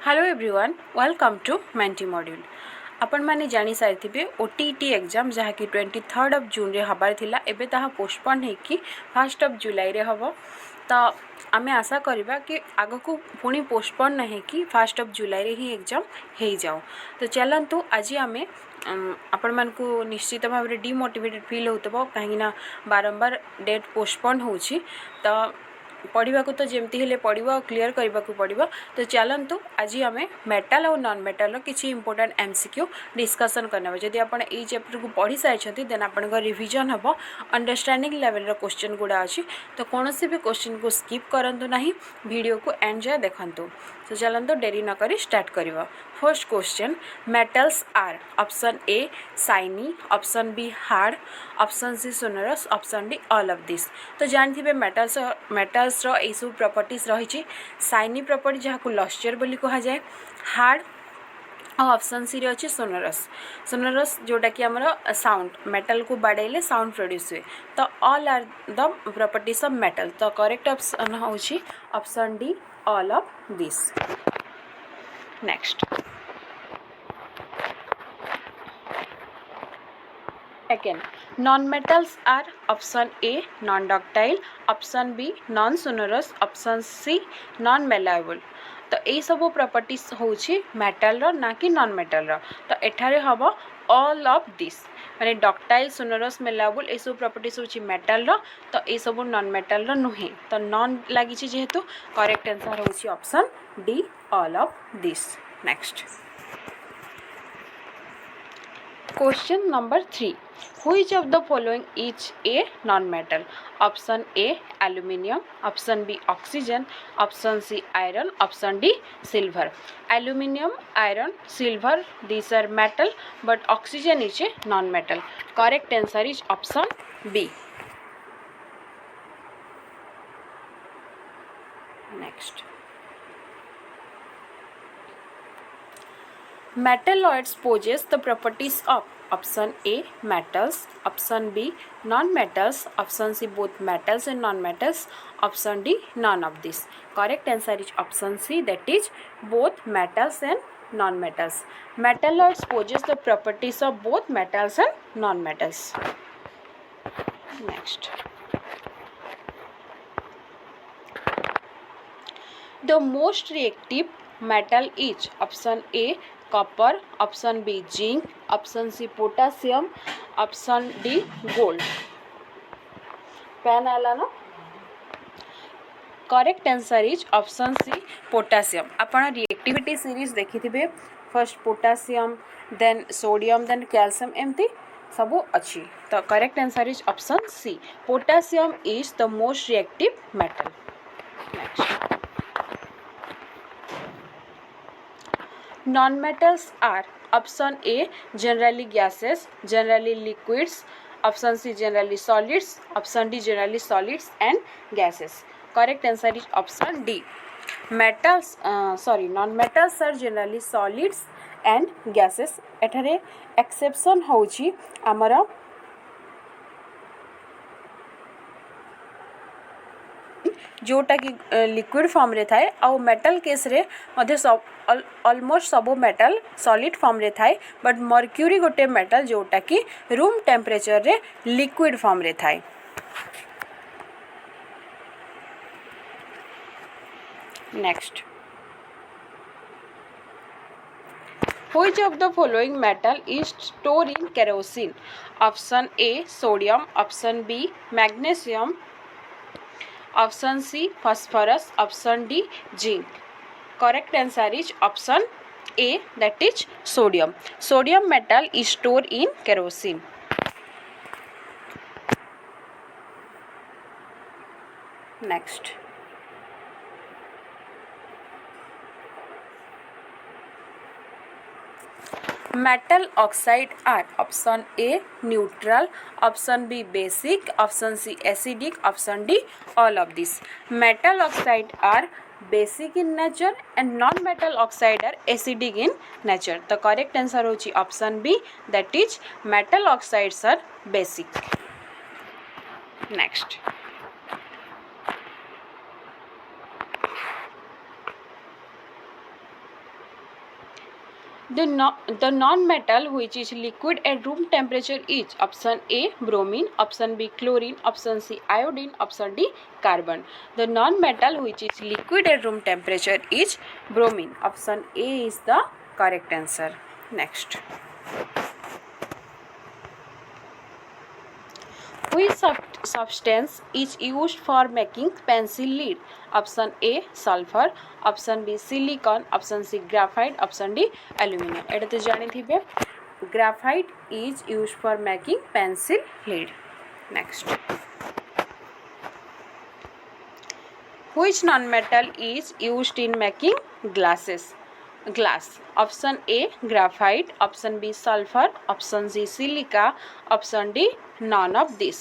Hello everyone welcome to Menti module. आपण माने जानी सारिथिबे ओटीटी एग्जाम जहा कि 23 ऑफ जून रे हबार थिला एबे ताहा पोस्टपोन हे कि 1 ऑफ जुलाई रे हबो। तो आमे आशा करबा कि आगो को पुणी पोस्टपोन नहीं कि 1 ऑफ जुलाई रे ही एग्जाम हे जाओ। तो चलंतु आज आमे आपण मान को निश्चित भाव रे डिमोटिवेटेड फील होतबो काहेना बारंबार डेट पोस्टपोन होउछि। तो पढ़ा तो जमती हेले पढ़ो क्लीयर करने को पड़ो। तो चलतु आज आम मेटाल और नॉन मेटाल किसी इंपोर्टेंट एमसीक्यू डिस्कसन करने जदि आप चैप्टर को पढ़ी सारी देन आप रिविजन हम अंडरस्टैंडिंग लेवल क्वेश्चन गुड़ा अच्छी। तो कौन भी क्वेश्चन को स्किप करूँ ना वीडियो को एंड जाए देखु। तो चलते डेरी न करी स्टार्ट करवा। First question metals are option A shiny option B hard option C sonorous option D all of this. तो जानते मेटल्स यू सब प्रॉपर्टीज रही शाइनी प्रॉपर्टी जहाँ को लस्चर बोली कहा जाए हार्ड और ऑप्शन सी रे अच्छे सोनरस जोटा कि आमर साउंड मेटल को बाड़े साउंड प्रोड्यूस हुए। तो all are the properties of metal. तो करेक्ट ऑप्शन होची option D all of this. Next again non-metals are option A non-ductile option B non-sonorous option C non-malleable। तो यही सब प्रॉपर्टीज होची मेटल रो ना कि नॉन मेटल रो। तो एठारे हबो ऑल ऑफ दिस माने डक्टाइल सोनरस मेलाबल ये सब प्रॉपर्टीज होची मेटल रो। तो ये सब नॉन मेटल रो नुहे। तो नॉन लागि जेहेतु करेक्ट आंसर होची option D all of this. Next question number 3 which of the following is a non-metal? Option A aluminium, option B oxygen, option C iron, option D silver। Aluminium, iron, silver these are metal but oxygen is a non-metal। Correct answer is option B। Next metalloids possess the properties of option A metals, option B non-metals, option C both metals and non-metals, option D none of this। Correct answer is option C that is both metals and non-metals। Metalloids possess the properties of both metals and non-metals। Next the most reactive metal is option A copper, option B zinc, option C potassium, option D gold। पेन आला ना correct answer is option C potassium. आपण reactivity series देखिथिबे first potassium then sodium then calcium एमती सबू अच्छी। तो correct answer is option C potassium is the most reactive metal. Next non-metals are option A generally gases, generally liquids, option C generally solids, option D generally solids and gases। Correct answer is option D non-metals are generally solids and gases। एठारे exception होची आमर जोटा कि liquid form रे थाए आउ metal case रे मध्य सब ऑलमोस्ट सब मेटल सॉलिड फॉर्म रे थाए बट मर्क्यूरी गोटे मेटल जोटा कि रूम टेम्परेचर रे लिक्विड फॉर्म रे थाए। Next which of the following metal is stored in kerosene? Option A sodium, option B magnesium, option C phosphorus, option D zinc। Correct answer is option A that is sodium। Sodium metal is stored in kerosene। Next metal oxide are option A neutral, option B basic, option C acidic, option D all of this। Metal oxide are basic in nature and non-metal oxide are acidic in nature। तो correct answer होची option B that is metal oxides are basic। Next The non-metal which is liquid at room temperature is option A bromine, option B chlorine, option C iodine, option D carbon. The non-metal which is liquid at room temperature is bromine. Option A is the correct answer. Next. Which substance is used for making pencil lead? Option A sulfur, option B silicon, option C graphite, option D aluminum. এটা তো জানিথিবে graphite is used for making pencil lead. Next. Which non-metal is used in making glass? Option A graphite, option B sulfur, option C silica, option D none of this.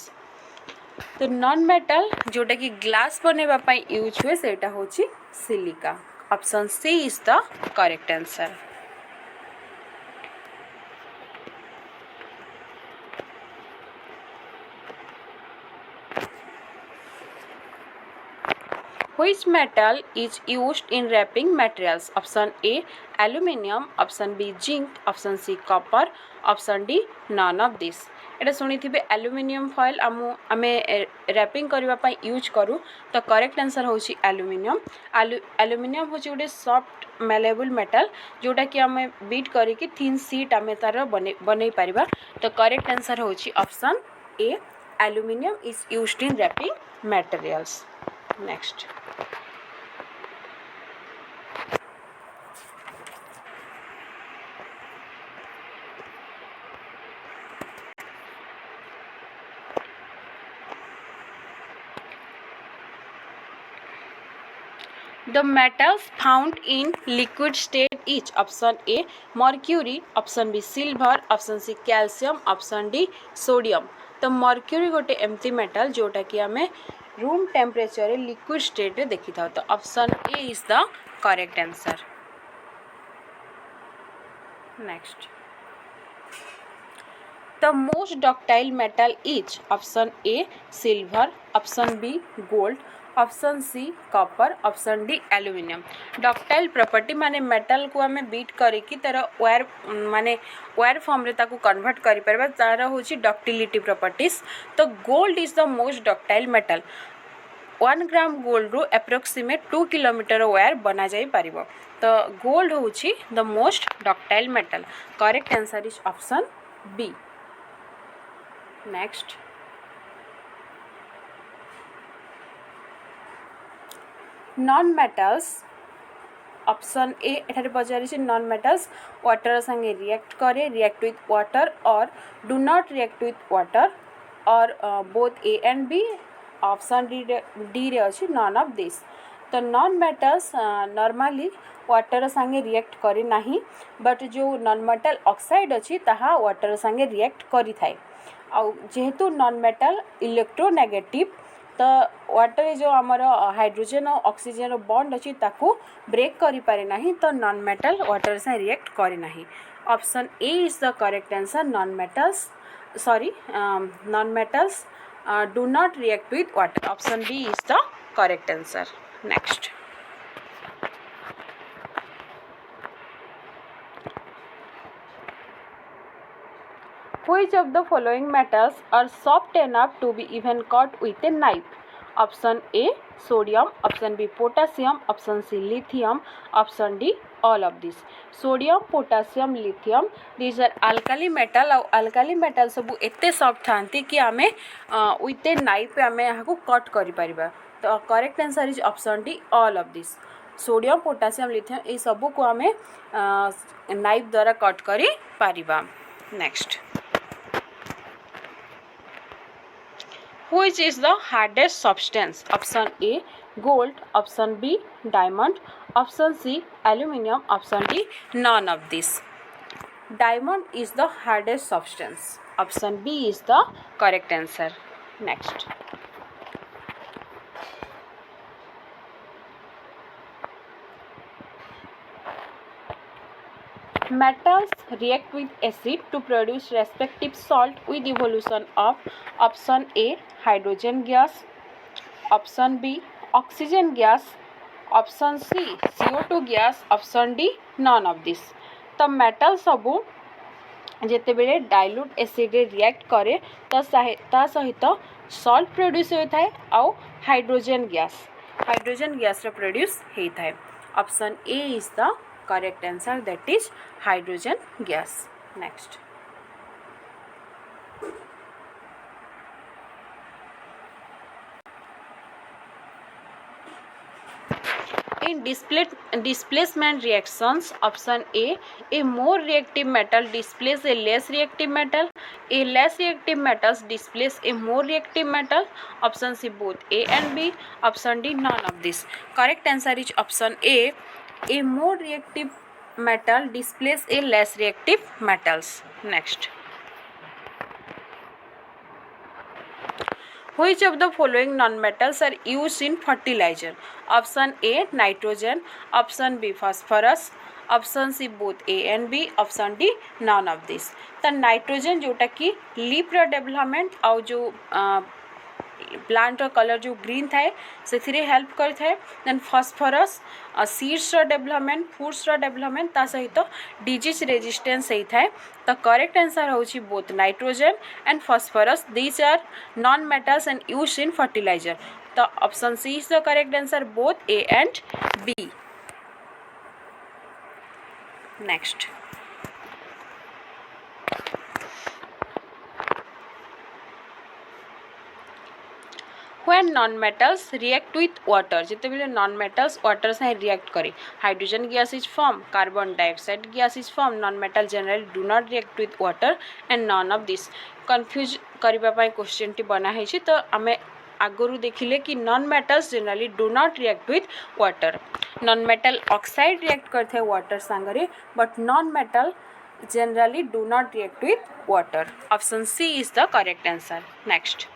तो non metal जोटा कि glass बनैबा पई use हुए सेटा होची silica. Option C is the correct answer. Which metal is used in wrapping materials? Option A aluminium, option B zinc, option C copper, option D none of this. এটা শুনিথিবে আলুমিনিयम foil আমি wrapping করিবা পাই use करू तो correct answer होची aluminium. Aluminium होची गोटे soft malleable metal जोटा कि आम बीट करिकी थिन सीट आम तार बनै पारिबा. तो करेक्ट आंसर होची option A aluminium is used in wrapping materials. Next. The metals found in liquid state is option A mercury, option B silver, option C calcium, option D sodium. तो mercury गोटे एमती metal जोटा कि आम room temperature liquid state देखी था. तो option A is the correct answer. Next. The most ductile metal is option A silver, option B gold, option C copper, option D aluminium. Ductile property माने metal को आम beat करिकी तार wire माने wire form रे ताकू convert करि परबा तार होची डक्टिलिटी प्रॉपर्टीज. तो gold is the most ductile metal. 1 gram gold रू एप्रोक्सीमेट 2 किलोमीटर वायर बना जाई पारिबो. तो गोल्ड होची the most ductile metal. Correct answer is option B. Next. Non metals option A एठारे पचारि नॉन मेटल्स वाटर संगे रिएक्ट करे रिएक्ट विथ वाटर और do not react with water और both A and B. Option D रे अच्छी none of this. तो non metals normally water संगे रिएक्ट करे नाही बट जो नॉन मेटल ऑक्साइड अच्छी ताहा वाटर संगे रिएक्ट करि थाए. आ जेहेतु नॉन मेटल इलेक्ट्रोनेगेटिव तो वाटर जो आमर हाइड्रोजन और ऑक्सीजन बॉन्ड अच्छी ताकू ब्रेक करि पारे नाही. तो नॉन मेटल वाटर से रिएक्ट करे नाही. Option A is the correct answer. Non metals do not react with water. Option B is the correct answer. Next. Which of the following metals are soft enough to be even cut with a knife? Option A sodium, option B potassium, option C lithium, option D all of this. Sodium, potassium, lithium these are alkali metal. और alkali metal सब एते soft थांती कि आमे with a knife आमे यहाँ को cut करि परिबा. तो correct answer is option D all of this. Sodium potassium lithium ये सब को आमे नाइफ द्वारा कट करि परिबा. Next. Which is the hardest substance? Option A gold, option B diamond, option C aluminum, option D none of this. Diamond is the hardest substance. Option B is the correct answer. Next. Metals react with acid to produce respective salt with evolution of option A hydrogen gas, option B oxygen gas, option C CO2 gas, option D none of this. तो metal सबू जेतेबेले dilute acid रे react करे तो ता सहित salt produce होता है आउ हाइड्रोजन गैस रो प्रोड्यूस होता है। Option A is the correct answer, that is hydrogen gas. Next, in displacement reactions, option a more reactive metal displace a less reactive metal, a less reactive metals displace a more reactive metal, option c both a and b, option d none of this। correct answer is option a more reactive metal displace a less reactive metals। next, which of the following non-metals are used in fertilizer? Option A nitrogen, option B phosphorus, option C both A and B, option D none of this। तो nitrogen जोटा कि leaf रो development आउ जो plant रो colour जो green थाए से हेल्प करथाए। देन फॉस्फोरस सीड्स रो डेवलपमेंट, फूड्स रो डेवलपमेंट ता सहित डिजीज रेजिस्टेंस होता है। तो करेक्ट आंसर होची both nitrogen and phosphorus, these are non metals and used in fertiliser. तो option C is the correct answer, both A and B. Next, when non-metals react with water, जितेबेले non-metals water से react करे, hydrogen gas is formed, carbon dioxide gas is formed, non-metal generally do not react with water and none of this। confuse करबा पई question T बना है छी। तो आमे आगरु देखिले कि non metals generally do not react with water. Non metal oxide react करथे वाटर संगरे, but non metal generally do not react with water। option C is the correct answer। next,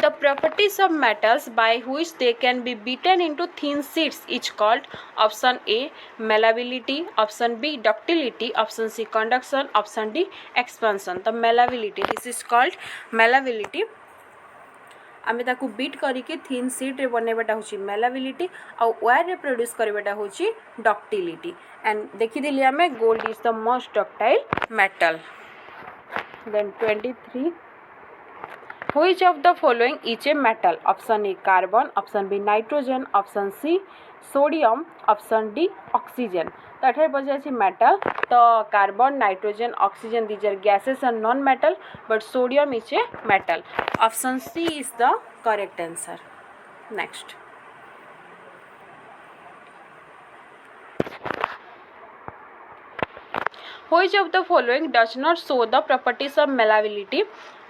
the properties of metals by which they can be beaten into thin sheets is called, option A malleability, option B ductility, option C conduction, option D expansion। तो malleability, this is called malleability। आमे ताकू beat करिके thin sheet रे बनेबाटा होची malleability, आ wire रे produce करबाटा होची डक्टिलिटी। एंड देखि दिली आमे gold is the most ductile metal. Then 23, which of the following is a metal? option A carbon, option B nitrogen, option C sodium, option D oxygen। तो अठार बजे मेटल, तो carbon, nitrogen, oxygen, these are gases and non metal, but sodium is a metal. Option C is the correct answer. Next, which of the following does not show the properties of malleability?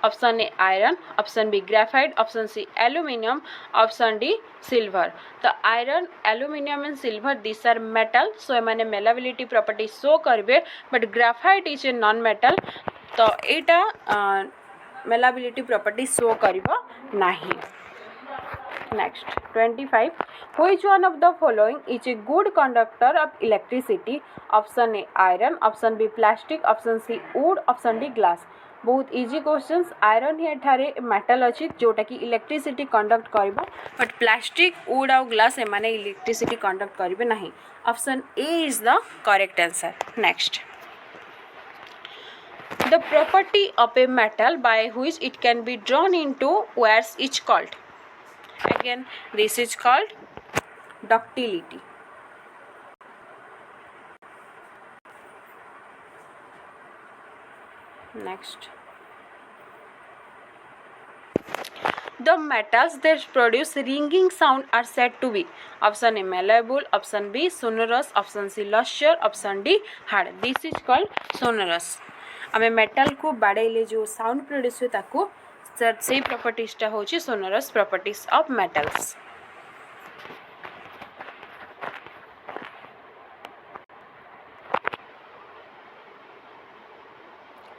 option A iron, option B graphite, option C aluminium, option D silver। तो iron, aluminium and silver these are metal, so एमाने malleability property show करबे, but graphite is a non metal, तो एटा malleability property show करिबो नाही। Next, 25, which one of the following is a good conductor of electricity? option A iron, option B plastic, option C wood, option D glass। बहुत easy questions. Iron ही एठारे metal अछि जोटा कि electricity conduct करिबो, but plastic, would और glass एमाने electricity conduct करिबे नाही। Option A is the correct answer. Next, the property of a metal by which it can be drawn into wires is called, again this is called ductility। Next, the metals that produce ringing sound are said to be, option A malleable, option B sonorous, option C luster, option D hard। this is called sonorous। आमे metal को बाड़ेले जो sound produce हुए ताको से properties होची sonorous properties of metals.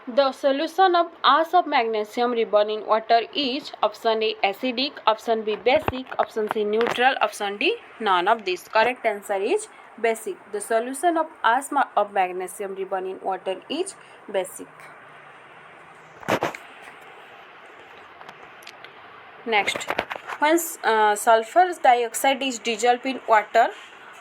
The solution of ash of magnesium ribbon in water is, option A acidic, option B basic, option C neutral, option D none of this। correct answer is basic। the solution of ash of magnesium ribbon in water is basic। Next, when sulfur dioxide is dissolved in water,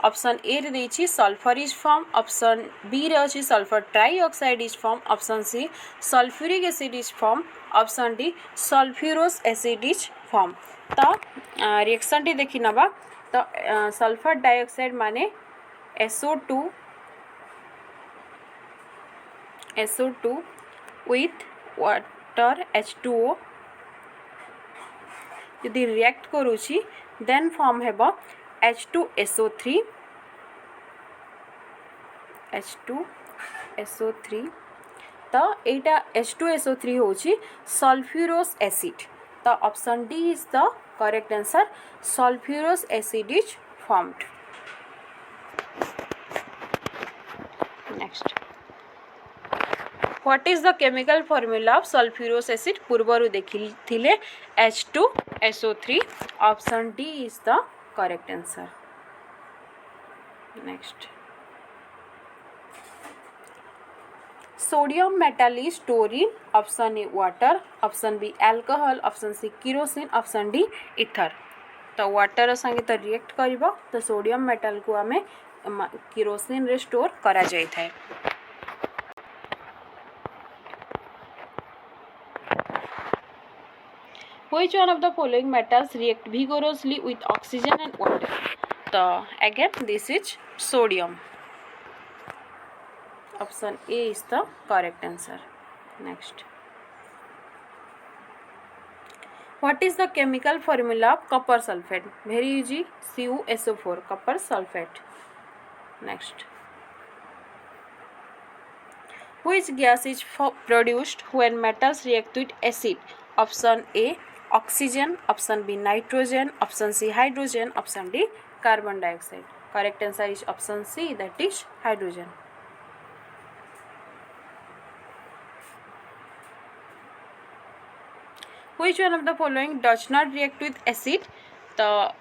option A रे देछि sulphur is form, option B रे अछि sulphur trioxide is form, option C sulphuric acid is form, option D sulphurous acid is form. तो reaction टी देखि नबा। तो sulphur dioxide माने SO2 with water H2O यदि रिएक्ट करूची देन फॉर्म हेबो H2SO3 तो एटा H2SO3 होची सल्फ्यूरोस एसिड। तो option D is the correct answer, sulphurous acid is formed. Next, what is the chemical formula of sulphurous acid? पूर्वरु देखिथिले H2SO3, option D is the correct answer. Next, sodium metal is store in option A water, option B alcohol, option C kerosene, option D ether. तो water संगे तो react करिवो तो sodium metal को आमे kerosene रे store करा जाय थाए। Which one of the following metals react vigorously with oxygen and water? So again this is sodium. Option A is the correct answer. Next, what is the chemical formula of copper sulfate? Very easy, CuSO4, copper sulfate. Next, which gas is produced when metals react with acid? Option A oxygen, option B nitrogen, option C hydrogen, option D carbon dioxide. Correct answer is option C, that is hydrogen. Which one of the following does not react with acid? The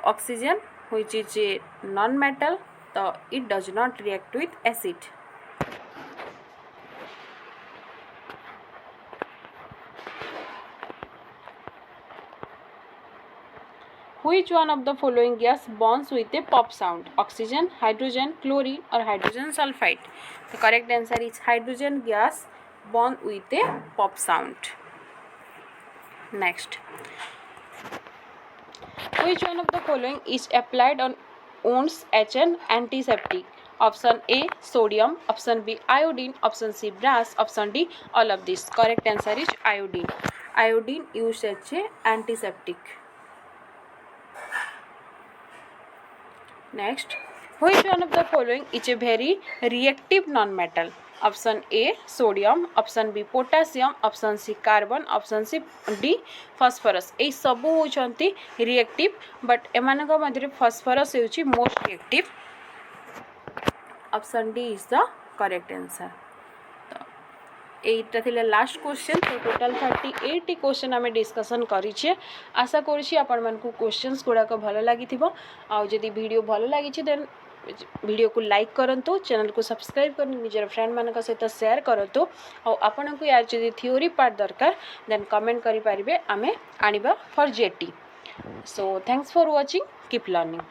oxygen, which is a non-metal, so it does not react with acid. Which one of the following gas bonds with a pop sound? Oxygen, hydrogen, chlorine or hydrogen sulfide? The correct answer is hydrogen gas bond with a pop sound. Next, which one of the following is applied on wounds as an antiseptic? Option A sodium, option B iodine, option C brass, option D all of this. Correct answer is iodine. Iodine used as a antiseptic. Next, which one of the following is a very reactive non-metal? Option A sodium, option B potassium, option C carbon, option C D phosphorus. ए सब होचंती reactive, but एमानक Madhya phosphorus होची most reactive. Option D is the correct answer. एटा थिले last question. तो total 38 question आम discussion करिछे। आशा करूँ आपण मानकु questions गुड़ाक भल लगी आ जदि वीडियो भल लगी देन वीडियो को लाइक करंतु, चैनल को सब्सक्राइब कर निजर फ्रेंड मानक सहित शेयर करंतु आ आपण को यार जदि थ्योरी पार्ट दरकार देन कमेंट करि परिबे, आमे आनिबा फॉर जेटी। So thanks for watching, keep learning.